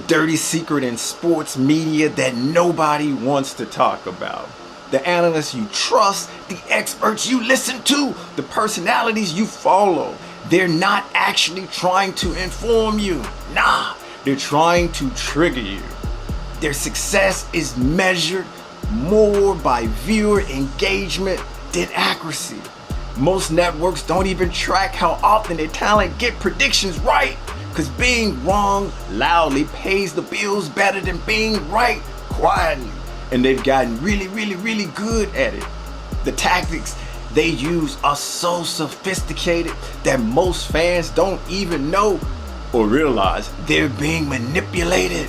dirty secret in sports media that nobody wants to talk about. The analysts you trust, the experts you listen to, the personalities you follow, they're not actually trying to inform you. Nah, they're trying to trigger you. Their success is measured more by viewer engagement than accuracy. Most networks don't even track how often their talent get predictions right, because being wrong loudly pays the bills better than being right quietly. And they've gotten really good at it. The tactics they use are so sophisticated that most fans don't even know or realize they're being manipulated.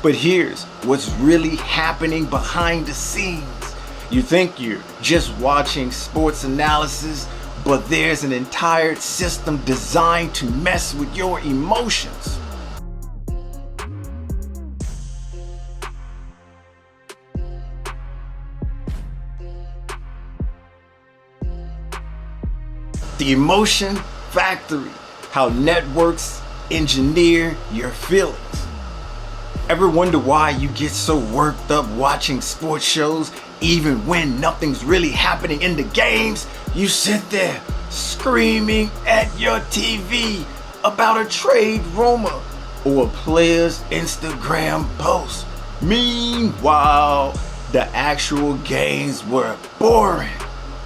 But here's what's really happening behind the scenes. You think you're just watching sports analysis, but there's an entire system designed to mess with your emotions. The Emotion Factory, how networks engineer your feelings. Ever wonder why you get so worked up watching sports shows even when nothing's really happening in the games? You sit there screaming at your TV about a trade rumor or a player's Instagram post. Meanwhile, the actual games were boring.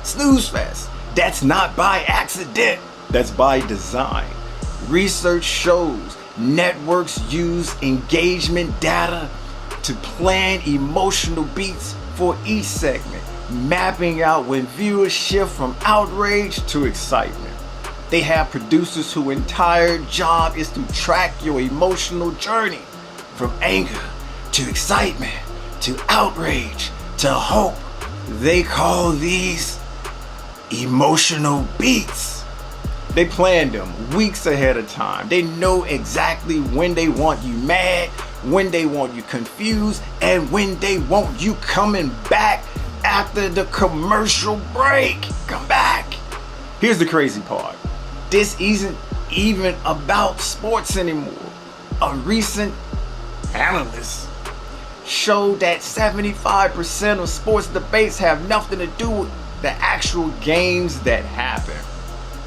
Snooze fest. That's not by accident, that's by design. Research shows networks use engagement data to plan emotional beats for each segment, mapping out when viewers shift from outrage to excitement. They have producers whose entire job is to track your emotional journey from anger to excitement to outrage to hope. They call these emotional beats. They plan them weeks ahead of time. They know exactly when they want you mad, when they want you confused, and when they want you coming back after the commercial break. Come back. Here's the crazy part. This isn't even about sports anymore. A recent analyst showed that 75% of sports debates have nothing to do with the actual games that happen.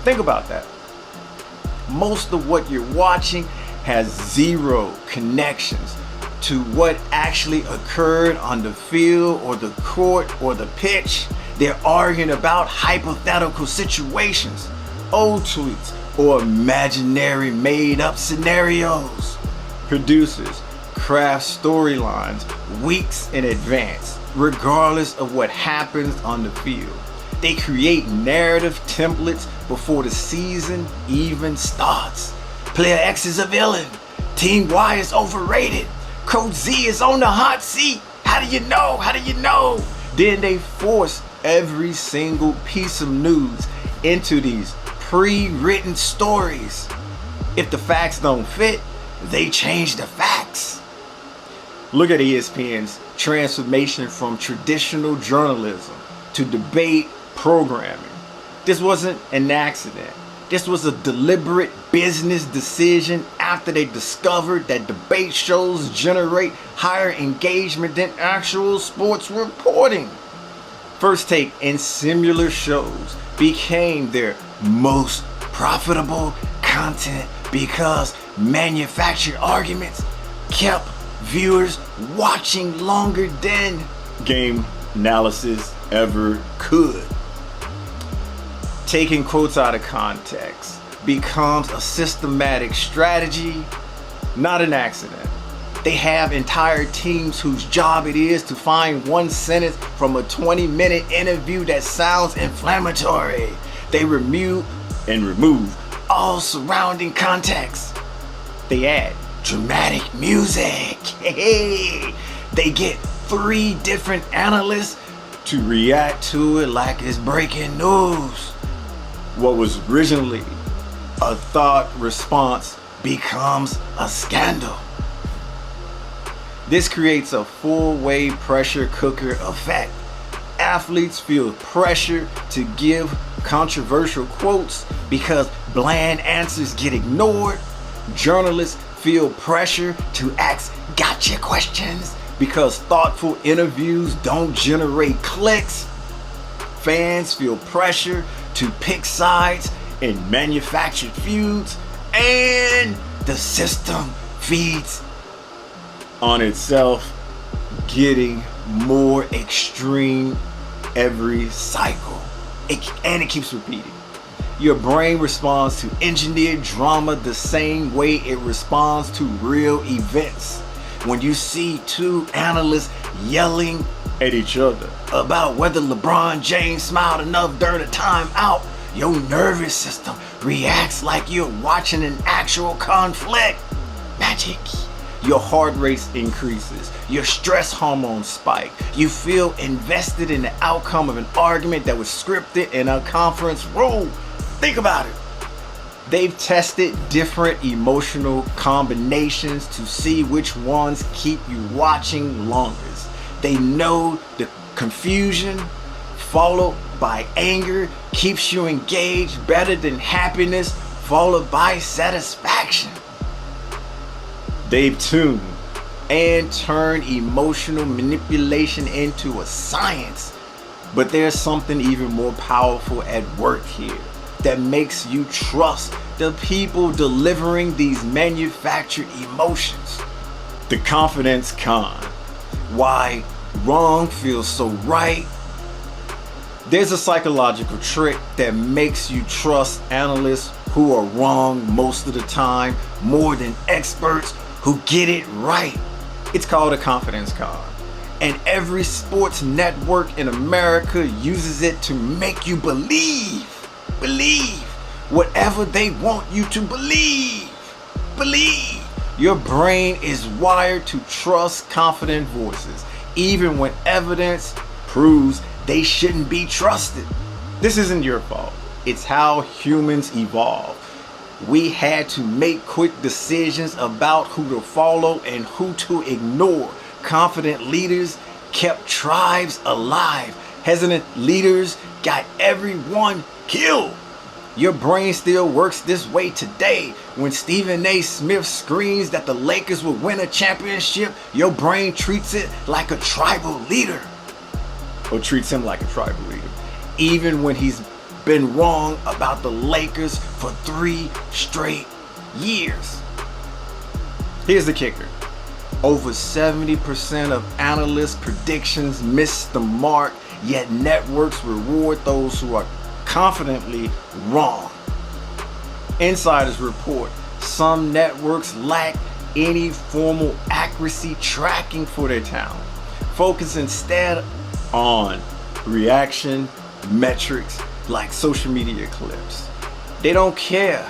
Think about that. Most of what you're watching has zero connections to what actually occurred on the field or the court or the pitch. They're arguing about hypothetical situations, old tweets, or imaginary made-up scenarios. Producers craft storylines weeks in advance, regardless of what happens on the field. They create narrative templates before the season even starts. Player X is a villain. Team Y is overrated. Coach Z is on the hot seat. How do you know? How do you know? Then they force every single piece of news into these pre-written stories. If the facts don't fit, they change the facts. Look at ESPN's transformation from traditional journalism to debate programming. This wasn't an accident. This was a deliberate business decision after they discovered that debate shows generate higher engagement than actual sports reporting. First Take and similar shows became their most profitable content because manufactured arguments kept viewers watching longer than game analysis ever could. Taking quotes out of context becomes a systematic strategy, not an accident. They have entire teams whose job it is to find one sentence from a 20-minute interview that sounds inflammatory. They remove all surrounding context. They add dramatic music. They get 3 different analysts to react to it like it's breaking news. What was originally a thought response becomes a scandal. This creates a full-way pressure cooker effect. Athletes feel pressure to give controversial quotes because bland answers get ignored. Journalists feel pressure to ask gotcha questions because thoughtful interviews don't generate clicks. Fans feel pressure to pick sides in manufactured feuds, and the system feeds on itself, getting more extreme every cycle. And it keeps repeating. Your brain responds to engineered drama the same way it responds to real events. When you see two analysts yelling at each other about whether LeBron James smiled enough during a timeout, your nervous system reacts like you're watching an actual conflict. Magic. Your heart rate increases. Your stress hormones spike. You feel invested in the outcome of an argument that was scripted in a conference room. Think about it. They've tested different emotional combinations to see which ones keep you watching longest. They know the confusion followed by anger keeps you engaged better than happiness followed by satisfaction. They've tuned and turned emotional manipulation into a science. But there's something even more powerful at work here that makes you trust the people delivering these manufactured emotions. The confidence con. Why wrong feels so right. There's a psychological trick that makes you trust analysts who are wrong most of the time more than experts who get it right. It's called a confidence con. And every sports network in America uses it to make you believe whatever they want you to believe. Your brain is wired to trust confident voices, even when evidence proves they shouldn't be trusted. This isn't your fault. It's how humans evolve. We had to make quick decisions about who to follow and who to ignore. Confident leaders kept tribes alive. Hesitant leaders got everyone killed. Your brain still works this way today. When Stephen A. Smith screams that the Lakers will win a championship, your brain treats it like a tribal leader. Or treats him like a tribal leader. Even when he's been wrong about the Lakers for 3 straight years. Here's the kicker. Over 70% of analysts' predictions miss the mark, yet networks reward those who are confidently wrong. Insiders report some networks lack any formal accuracy tracking for their talent. Focus instead on reaction metrics like social media clips. They don't care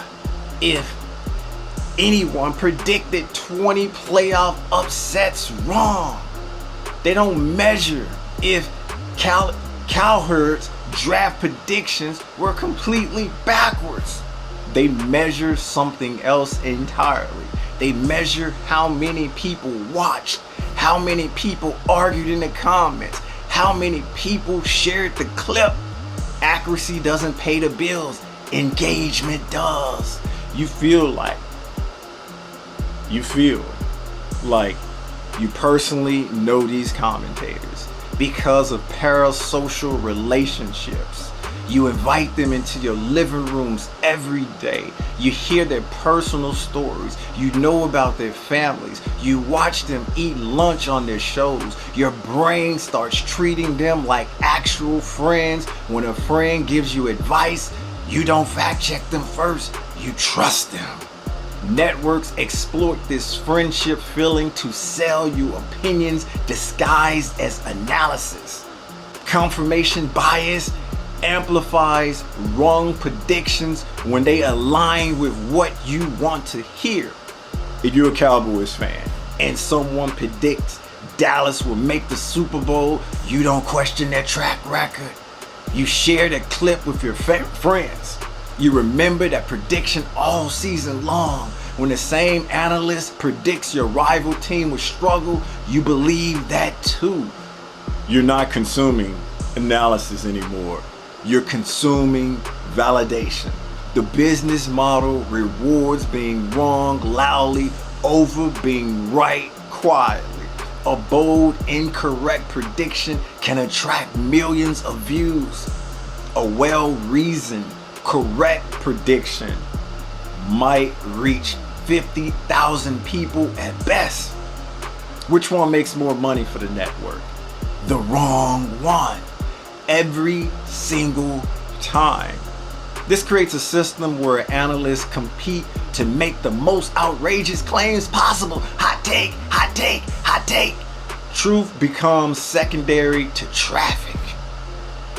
if anyone predicted 20 playoff upsets wrong. They don't measure if Cowherd's draft predictions were completely backwards. They measure something else entirely. They measure how many people watched, how many people argued in the comments, how many people shared the clip. Accuracy doesn't pay the bills. Engagement does. You feel like you personally know these commentators because of parasocial relationships. You invite them into your living rooms every day. You hear their personal stories. You know about their families. You watch them eat lunch on their shows. Your brain starts treating them like actual friends. When a friend gives you advice, you don't fact check them first. You trust them. Networks exploit this friendship feeling to sell you opinions disguised as analysis. Confirmation bias amplifies wrong predictions when they align with what you want to hear. If you're a Cowboys fan and someone predicts Dallas will make the Super Bowl, you don't question their track record. You share the clip with your friends. You remember that prediction all season long. When the same analyst predicts your rival team will struggle, you believe that too. You're not consuming analysis anymore. You're consuming validation. The business model rewards being wrong loudly over being right quietly. A bold, incorrect prediction can attract millions of views. A well-reasoned, correct prediction might reach 50,000 people at best. Which one makes more money for the network? The wrong one. Every single time. This creates a system where analysts compete to make the most outrageous claims possible. Hot take, hot take, hot take. Truth becomes secondary to traffic.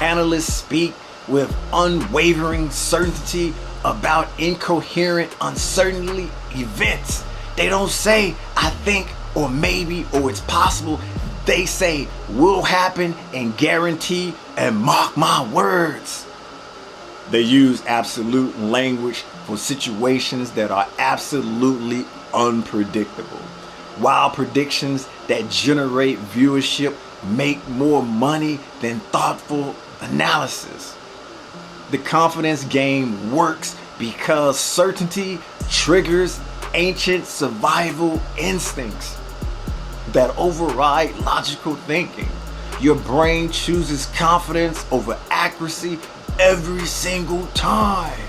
Analysts speak with unwavering certainty about incoherent, uncertainty events. They don't say, I think, or maybe, or it's possible. They say, will happen, and guarantee, and mark my words. They use absolute language for situations that are absolutely unpredictable. Wild predictions that generate viewership make more money than thoughtful analysis. The confidence game works because certainty triggers ancient survival instincts that override logical thinking. Your brain chooses confidence over accuracy every single time.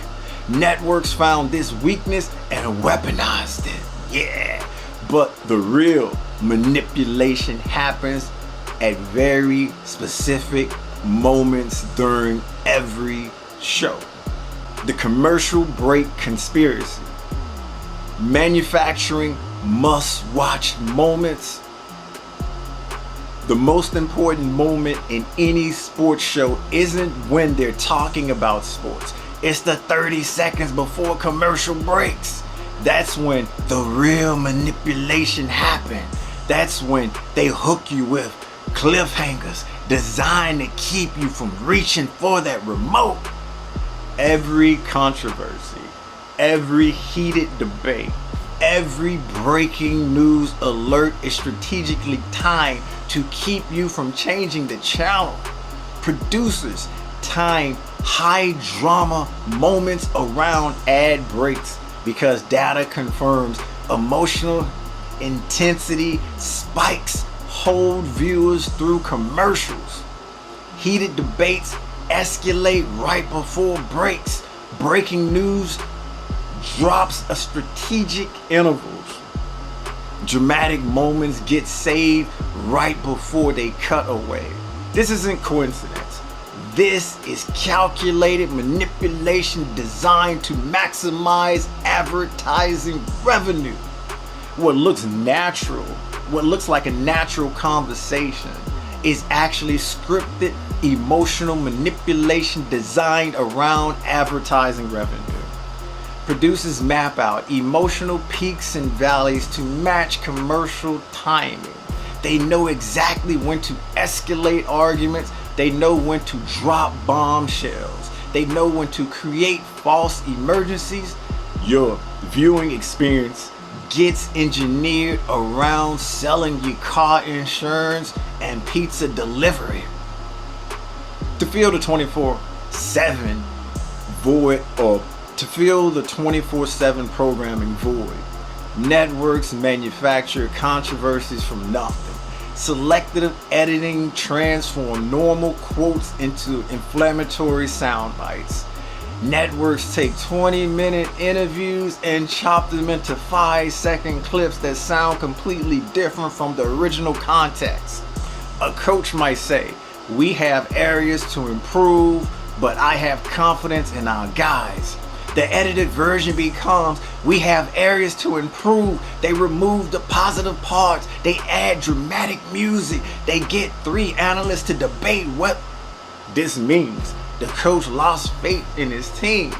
Networks found this weakness and weaponized it. Yeah. But the real manipulation happens at very specific moments during every show. The commercial break conspiracy. Manufacturing must-watch moments. The most important moment in any sports show isn't when they're talking about sports. It's the 30 seconds before commercial breaks. That's when the real manipulation happens. That's when they hook you with cliffhangers designed to keep you from reaching for that remote. Every controversy, every heated debate, every breaking news alert is strategically timed to keep you from changing the channel. Producers time high drama moments around ad breaks because data confirms emotional intensity spikes hold viewers through commercials. Heated debates escalate right before breaks. Breaking news drops at strategic intervals. Dramatic moments get saved right before they cut away. This isn't coincidence. This is calculated manipulation designed to maximize advertising revenue. What looks natural, what looks like a natural conversation, is actually scripted emotional manipulation designed around advertising revenue. Producers map out emotional peaks and valleys to match commercial timing. They know exactly when to escalate arguments. They know when to drop bombshells. They know when to create false emergencies. Your viewing experience gets engineered around selling you car insurance and pizza delivery. To fill the 24/7 void, or to fill the 24/7 programming void, networks manufacture controversies from nothing. Selective editing transforms normal quotes into inflammatory sound bites. Networks take 20-minute interviews and chop them into 5-second clips that sound completely different from the original context. A coach might say, "We have areas to improve, but I have confidence in our guys." The edited version becomes, "We have areas to improve." They remove the positive parts. They add dramatic music. They get 3 analysts to debate what this means. The coach lost faith in his team.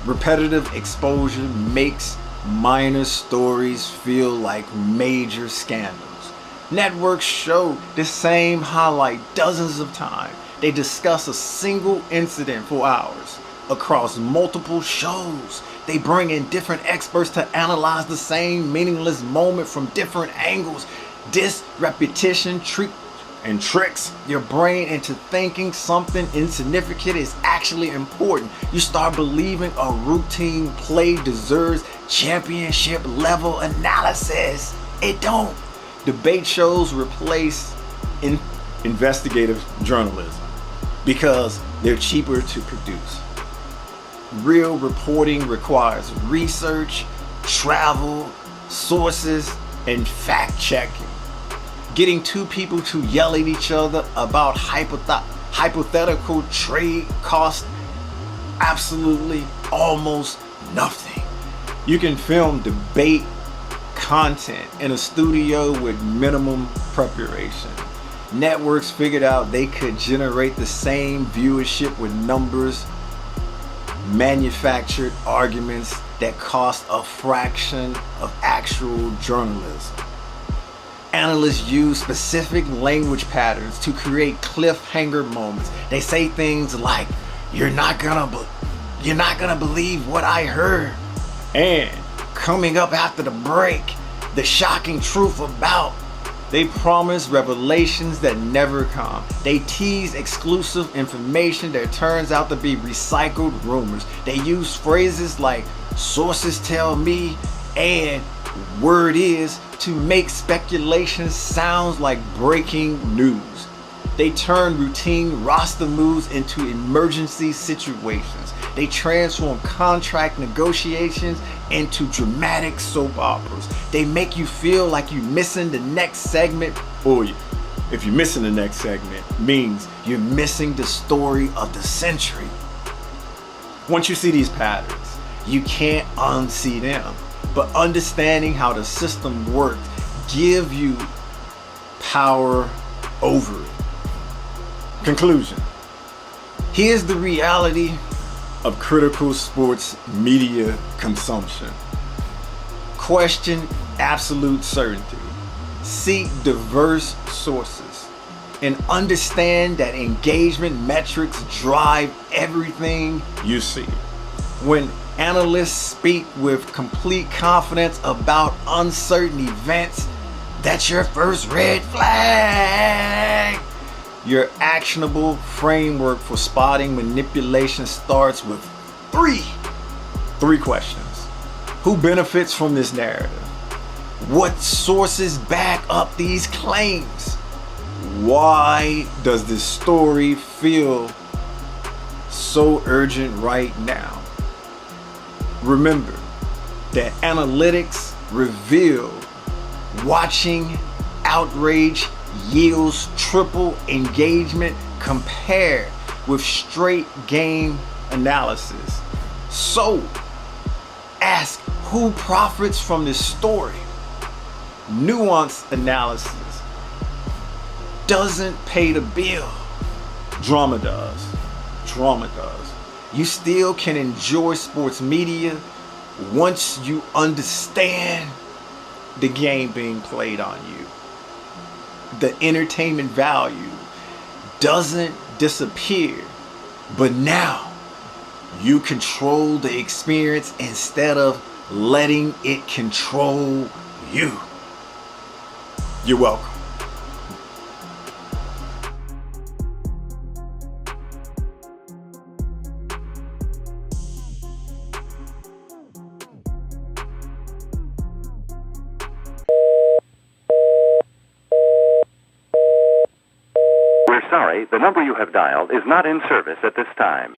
Repetitive exposure makes minor stories feel like major scandals. Networks show the same highlight dozens of times. They discuss a single incident for hours across multiple shows. They bring in different experts to analyze the same meaningless moment from different angles. This repetition and tricks your brain into thinking something insignificant is actually important. You start believing a routine play deserves championship level analysis. It don't. Debate shows replace investigative journalism because they're cheaper to produce. Real reporting requires research, travel, sources, and fact checking. Getting two people to yell at each other about hypothetical trade costs absolutely almost nothing. You can film debate content in a studio with minimum preparation. Networks figured out they could generate the same viewership with numbers, manufactured arguments that cost a fraction of actual journalism. Analysts use specific language patterns to create cliffhanger moments. They say things like, you're not gonna believe what I heard. And coming up after the break, the shocking truth about. They promise revelations that never come. They tease exclusive information that turns out to be recycled rumors. They use phrases like sources tell me and word is to make speculation sound like breaking news. They turn routine roster moves into emergency situations. They transform contract negotiations into dramatic soap operas. They make you feel like you're missing the next segment, or if you're missing the next segment, means you're missing the story of the century. Once you see these patterns, you can't unsee them. But understanding how the system works give you power over it. Conclusion. Here's the reality of critical sports media consumption. Question absolute certainty. Seek diverse sources. And understand that engagement metrics drive everything you see. When analysts speak with complete confidence about uncertain events, that's your first red flag. Your actionable framework for spotting manipulation starts with three questions. Who benefits from this narrative? What sources back up these claims? Why does this story feel so urgent right now? Remember that analytics reveal watching outrage yields triple engagement compared with straight game analysis. So, ask who profits from this story. Nuanced analysis doesn't pay the bill. Drama does. You still can enjoy sports media once you understand the game being played on you. The entertainment value doesn't disappear, but now you control the experience instead of letting it control you. You're welcome. We're sorry, the number you have dialed is not in service at this time.